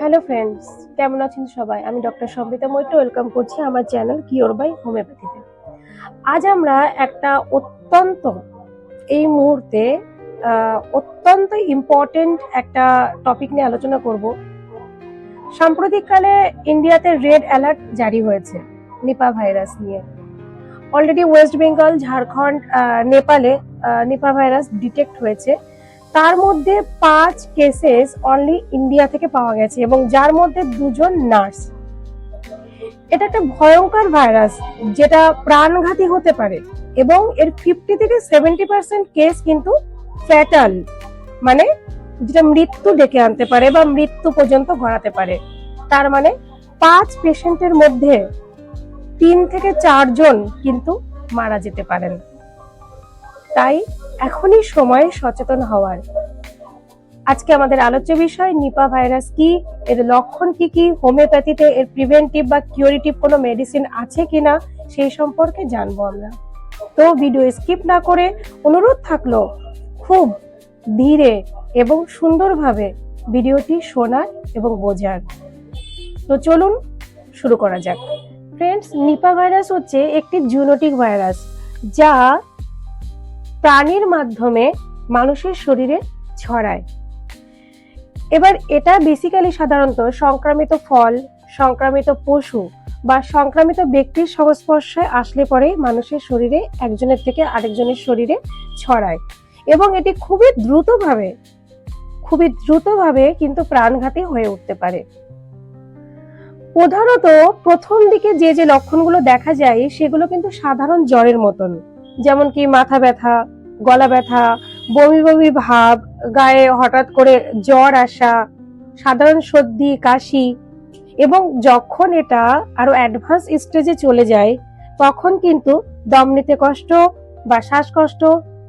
Hello friends, কেমন আছেন সবাই? আমি ডক্টর সম্বিতা মৈত্র ওয়েলকাম করছি আমার চ্যানেল কিওর বাই হোমিওপ্যাথিতে। আজ আমরা একটা অত্যন্ত এই মুহূর্তে অত্যন্ত ইম্পর্টেন্ট একটা টপিক নিয়ে আলোচনা করব। সাম্প্রতিককালে ইন্ডিয়াতে রেড অ্যালার্ট জারি হয়েছে নিপা ভাইরাস নিয়ে। অলরেডি ওয়েস্ট বেঙ্গল, ঝাড়খণ্ড, নেপালে নিপা ভাইরাস ডিটেক্ট হয়েছে। তার মধ্যে 5 কেসেস অনলি ইন্ডিয়া থেকে পাওয়া গেছে এবং যার মধ্যে 2 জন নার্স। এটা একটা ভয়ঙ্কর ভাইরাস যেটা প্রাণঘাতী হতে পারে এবং এর 50 থেকে 70% কেস কিন্তু ফ্যাটাল, মানে যেটা মৃত্যু ডেকে আনতে পারে বা মৃত্যু পর্যন্ত গড়াতে পারে। তার মানে 5 পেশেন্টের মধ্যে 3 থেকে 4 জন কিন্তু মারা যেতে পারেন। তাই এখনই সময় সচেতন হওয়ার। আজকে আমাদের আলোচ্য বিষয় নিপা ভাইরাস কি, এর লক্ষণ কি কি, হোমিওপ্যাথিতে এর প্রিভেন্টিভ বা কিউরেটিভ কোনো মেডিসিন আছে কিনা সেই সম্পর্কে জানবো আমরা। তো ভিডিও স্কিপ না করে অনুরোধ থাকলো খুব ধীরে এবং সুন্দরভাবে ভিডিওটি শোনার এবং বোঝার। তো চলুন শুরু করা যাক। ফ্রেন্ডস, নিপা ভাইরাস হচ্ছে একটি জুনোটিক ভাইরাস যা প্রাণীর মাধ্যমে মানুষের শরীরে ছড়ায়। এবার এটা বেসিক্যালি সাধারণত সংক্রামিত ফল, সংক্রামিত পশু বা সংক্রামিত ব্যক্তির সংস্পর্শে আসলে পরে মানুষের শরীরে একজনের থেকে আরেকজনের শরীরে ছড়ায় এবং এটি খুবই দ্রুতভাবে কিন্তু প্রাণঘাতী হয়ে উঠতে পারে। প্রধানত প্রথম দিকে যে যে লক্ষণগুলো দেখা যায় সেগুলো কিন্তু সাধারণ জ্বরের মতন, যেমন কি মাথা ব্যথা, গলা ব্যথা, বমি বমি ভাব, গায়ে হঠাৎ করে জ্বর আসা, সাধারণ সর্দি কাশি, এবং যখন এটা আরো অ্যাডভান্স স্টেজে চলে যায় তখন কিন্তু দম নিতে কষ্ট বা শ্বাসকষ্ট,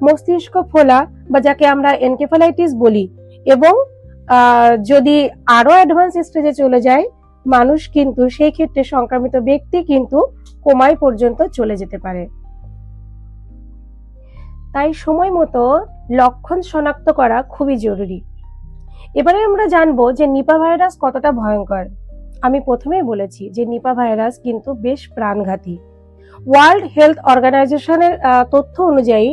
মস্তিষ্ক ফোলা বা যাকে আমরা এনকেফালাইটিস বলি, এবং যদি আরো অ্যাডভান্স স্টেজে চলে যায় মানুষ কিন্তু সেই ক্ষেত্রে সংক্রামিত ব্যক্তি কিন্তু কোমায় পর্যন্ত চলে যেতে পারে। তাই সময় মতো লক্ষণ শনাক্ত করা খুবই জরুরি। এবারে আমরা জানবো যে নিপা ভাইরাস কতটা ভয়ঙ্কর। আমি প্রথমেই বলেছি যে নিপা ভাইরাস কিন্তু বেশ প্রাণঘাতী। ওয়ার্ল্ড হেলথ অর্গানাইজেশনের তথ্য অনুযায়ী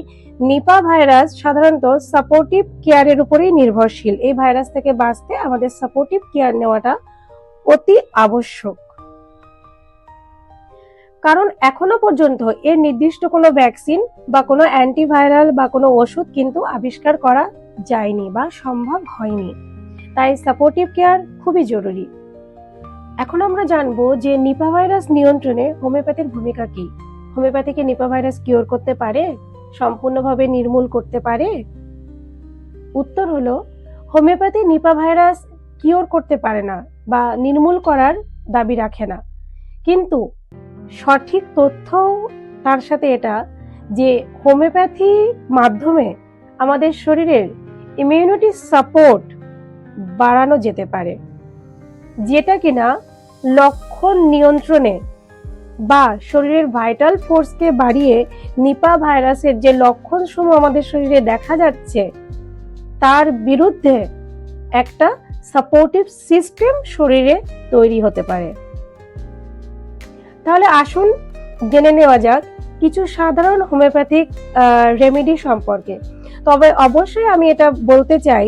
নিপা ভাইরাস সাধারণত সাপোর্টিভ কেয়ারের উপরেই নির্ভরশীল। এই ভাইরাস থেকে বাঁচতে আমাদের সাপোর্টিভ কেয়ার নেওয়াটা অতি আবশ্যক, কারণ এখনো পর্যন্ত এর নির্দিষ্ট কোনো ভ্যাকসিন বা কোনো অ্যান্টিভাইরাল বা কোনো ওষুধ কিন্তু আবিষ্কার করা যায়নি বা সম্ভব হয়নি। তাই সাপোর্টিভ কেয়ার খুবই জরুরি। এখন আমরা জানবো যে নিপা ভাইরাস নিয়ন্ত্রণে হোমিওপ্যাথির ভূমিকা কি। হোমিওপ্যাথি কি নিপা ভাইরাস কিওর করতে পারে, সম্পূর্ণভাবে নির্মূল করতে পারে? উত্তর হলো হোমিওপ্যাথি নিপা ভাইরাস কিওর করতে পারে না বা নির্মূল করার দাবি রাখে না, কিন্তু সঠিক তথ্য তার সাথে এটা যে হোমিওপ্যাথি মাধ্যমে আমাদের শরীরের ইমিউনিটি সাপোর্ট বাড়ানো যেতে পারে, যেটা কিনা লক্ষণ নিয়ন্ত্রণে বা শরীরের ভাইটাল ফোর্সকে বাড়িয়ে নিপা ভাইরাসের যে লক্ষণ সমূহ আমাদের শরীরে দেখা যাচ্ছে তার বিরুদ্ধে একটা সাপোর্টিভ সিস্টেম শরীরে তৈরি হতে পারে। তাহলে আসুন জেনে নেওয়া যাক কিছু সাধারণ হোমিওপ্যাথিক রেমেডি সম্পর্কে। তবে অবশ্যই আমি এটা বলতে চাই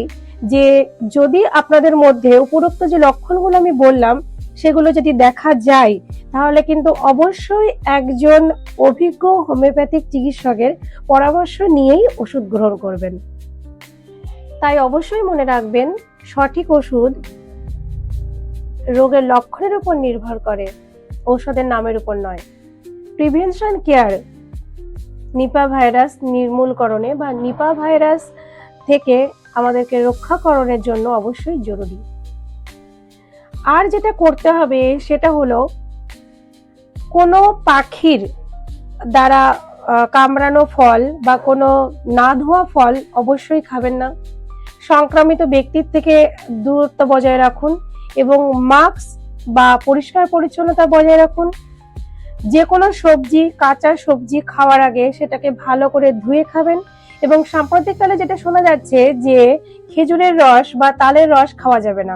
যে যদি আপনাদের মধ্যে উপরোক্ত যে লক্ষণগুলো আমি বললাম সেগুলো যদি দেখা যায় তাহলে কিন্তু অবশ্যই একজন অভিজ্ঞ হোমিওপ্যাথিক চিকিৎসকের পরামর্শ নিয়েই ওষুধ গ্রহণ করবেন। তাই অবশ্যই মনে রাখবেন, সঠিক ওষুধ রোগের লক্ষণের উপর নির্ভর করে, ঔষধের নামের উপর নয়। প্রিভেনশন কেয়ার নিপা ভাইরাস নির্মূলকরণে বা নিপা ভাইরাস থেকে আমাদেরকে রক্ষাকরণের জন্য অবশ্যই জরুরি। আর যেটা করতে হবে সেটা হলো কোনো পাখির দ্বারা কামড়ানো ফল বা কোনো না ধোয়া ফল অবশ্যই খাবেন না। সংক্রামিত ব্যক্তির থেকে দূরত্ব বজায় রাখুন এবং মাস্ক বা পরিষ্কার পরিচ্ছন্নতা বজায় রাখুন। যে কোনো সবজি, কাঁচা সবজি খাওয়ার আগে সেটাকে ভালো করে ধুয়ে খাবেন। এবং সাম্প্রতিককালে যেটা শোনা যাচ্ছে যে খেজুরের রস বা তালের রস খাওয়া যাবে না,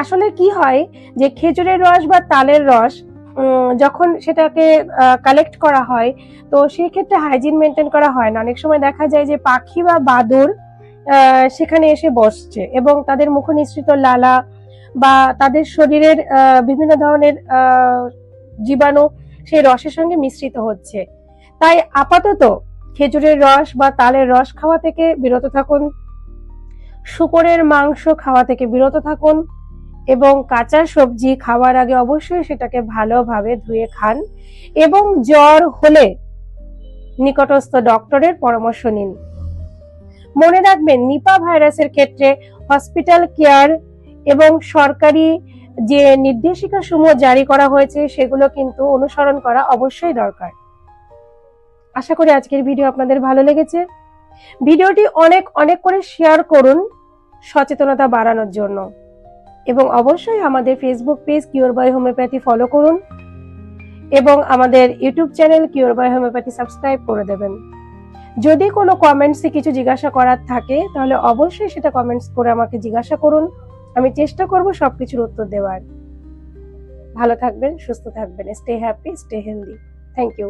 আসলে কি হয় যে খেজুরের রস বা তালের রস যখন সেটাকে কালেক্ট করা হয়, তো সেই ক্ষেত্রে হাইজিন মেনটেন করা হয় না। অনেক সময় দেখা যায় যে পাখি বা বাদুড় সেখানে এসে বসছে এবং তাদের মুখ নিঃসৃত লালা বা তাদের শরীরের বিভিন্ন ধরনের জীবাণু সেই রসের সঙ্গে মিশ্রিত হচ্ছে। তাই আপাতত খেজুরের রস বা তালের রস খাওয়া থেকে বিরত থাকুন, শূকরের মাংস খাওয়া থেকে বিরত থাকুন এবং কাঁচা সবজি খাওয়ার আগে অবশ্যই সেটাকে ভালোভাবে ধুয়ে খান এবং জ্বর হলে নিকটস্থ ডক্টরের পরামর্শ নিন। মনে রাখবেন, নিপা ভাইরাসের ক্ষেত্রে হসপিটাল কেয়ার এবং সরকারি যে নির্দেশিকা সমূহ জারি করা হয়েছে সেগুলো কিন্তু অনুসরণ করা অবশ্যই দরকার। আশা করি আজকের ভিডিও আপনাদের ভালো লেগেছে। ভিডিওটি অনেক অনেক করে শেয়ার করুন সচেতনতা বাড়ানোর জন্য এবং অবশ্যই আমাদের Facebook page cure by homeopathy follow করুন এবং আমাদের YouTube channel cure by homeopathy subscribe করে দেবেন। যদি কোনো কমেন্টসে কিছু জিজ্ঞাসা করার থাকে তাহলে অবশ্যই সেটা কমেন্টস করে আমাকে জিজ্ঞাসা করুন, আমি চেষ্টা করব সবকিছুর উত্তর দেওয়ার। ভালো থাকবেন, সুস্থ থাকবেন, stay happy, stay healthy. Thank you.